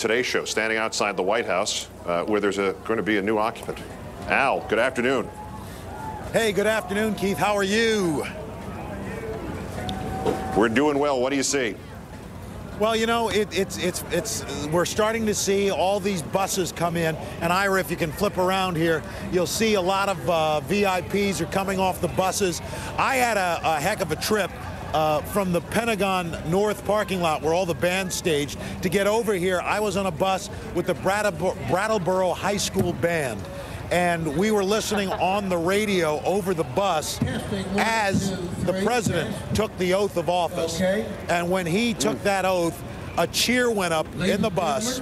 Today Show, standing outside the White House, where there's going to be a new occupant. Al, good afternoon. Hey, good afternoon, Keith. How are you? We're doing well. What do you see? Well, you know, we're starting to see all these buses come in. And Ira, if you can flip around here, you'll see a lot of VIPs are coming off the buses. I had a heck of a trip from the Pentagon North parking lot where all the bands staged to get over here. I was on a bus with the Brattleboro High School Band. And we were listening on the radio over the bus as the president took the oath of office. And when he took that oath, a cheer went up in the bus.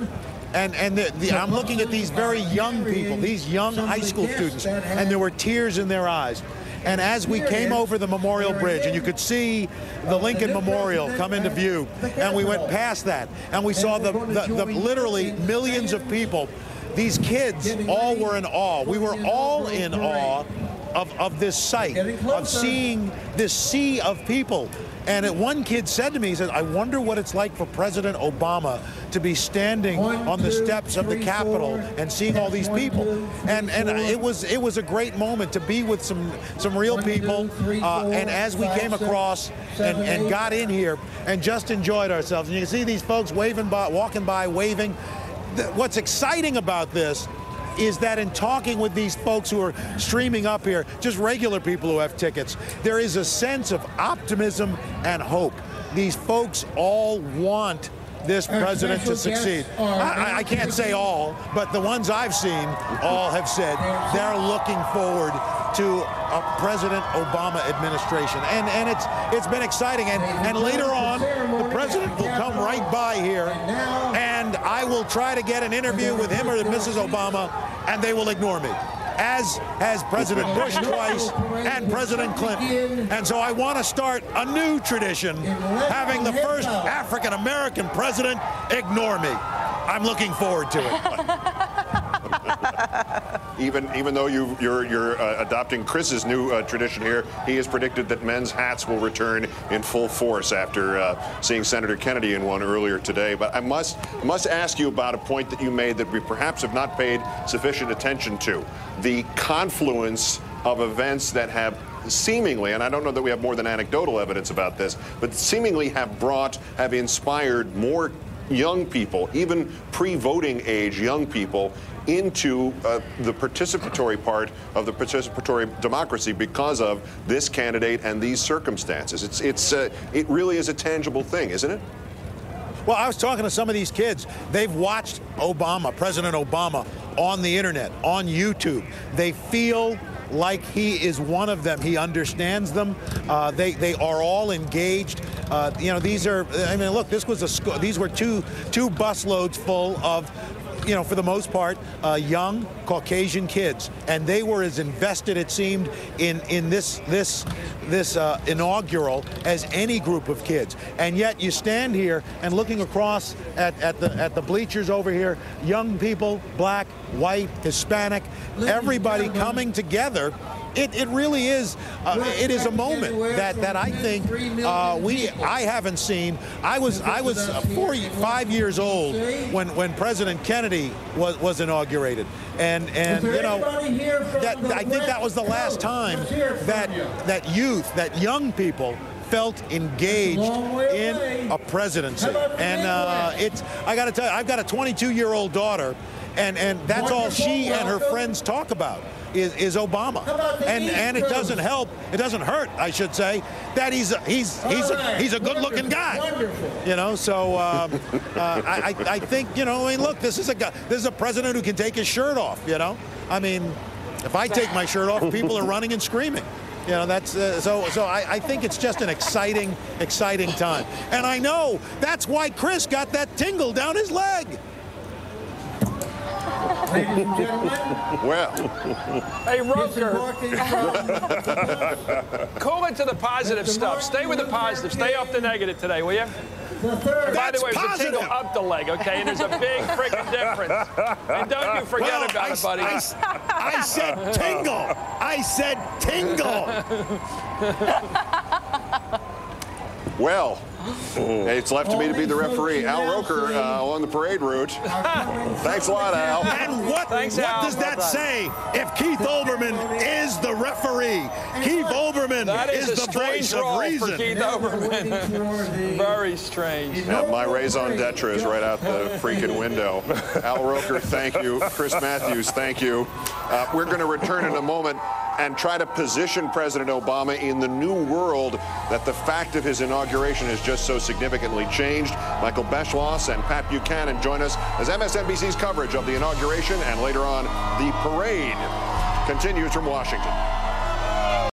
And I'm looking at these very young people, these young high school students, and there were tears in their eyes. And as we came over the Memorial Bridge, and you could see the Lincoln Memorial come into view, and we went past that, and we saw the literally millions of people. These kids all were in awe. We were all in awe of this sight, of seeing this sea of people. And one kid said to me, he said, I wonder what it's like for President Obama to be standing on the steps of the Capitol and seeing all these people. And it was a great moment to be with some real people. And as we came across and got in here and just enjoyed ourselves, and you can see these folks waving by, walking by, waving. What's exciting about this is that in talking with these folks who are streaming up here, just regular people who have tickets, there is a sense of optimism and hope. These folks all want this president to succeed. I can't say all, but the ones I've seen all have said they're looking forward to a President Obama administration. And it's been exciting. And later on, the president will come right by here, and I will try to get an interview with him or Mrs. Obama, and they will ignore me, as has President Bush twice and President Clinton. And so I want to start a new tradition, having the first African-American president ignore me. I'm looking forward to it. Even though you're adopting Chris's new tradition here, he has predicted that men's hats will return in full force after seeing Senator Kennedy in one earlier today. But I must ask you about a point that you made that we perhaps have not paid sufficient attention to: the confluence of events that have seemingly, and I don't know that we have more than anecdotal evidence about this, but seemingly have inspired more young people, even pre-voting age young people, into the participatory part of the participatory democracy because of this candidate and these circumstances. It really is a tangible thing, isn't it? Well, I was talking to some of these kids. They've watched Obama, President Obama, on the internet, on YouTube. They feel like he is one of them. He understands them. They are all engaged. You know, these are, I mean, look, this was these were two bus loads full of, you know, for the most part, young Caucasian kids, and they were as invested, it seemed, in this inaugural as any group of kids. And yet you stand here and looking across at the bleachers over here, young people, black, white, Hispanic, everybody coming together. It really is. It is a moment that I think I haven't seen. I was 5 years old when President Kennedy was inaugurated, and you know, I think that was the last time that young people felt engaged in a presidency. And I got to tell you, I've got a 22-year-old daughter, and that's all she and her friends talk about is Obama. And it doesn't help, it doesn't hurt, I should say, that he's a good-looking guy. You know, so I think, you know, I mean, look, this is a president who can take his shirt off. You know, I mean, if I take my shirt off, people are running and screaming. You know, that's so I think it's just an exciting time. And I know that's why Chris got that tingle down his leg. Ladies and gentlemen. Well. Hey, Roker. Cool into the positive stuff. Stay with the positive. Stay off the negative today, will you? By the way, it's a tingle up the leg, okay? And there's a big freaking difference. And don't you forget about it, buddy. I said tingle. I said tingle. Well. Hey, it's left to me to be the referee. Al Roker along the parade route. Thanks a lot, Al. And what does that say if Keith Olbermann is the referee? Keith Olbermann is the voice of reason. For Keith Olbermann. Very strange. Yeah, my raison d'etre is right out the freaking window. Al Roker, thank you. Chris Matthews, thank you. We're going to return in a moment and try to position President Obama in the new world that the fact of his inauguration has just so significantly changed. Michael Beschloss and Pat Buchanan join us as MSNBC's coverage of the inauguration and later on the parade continues from Washington.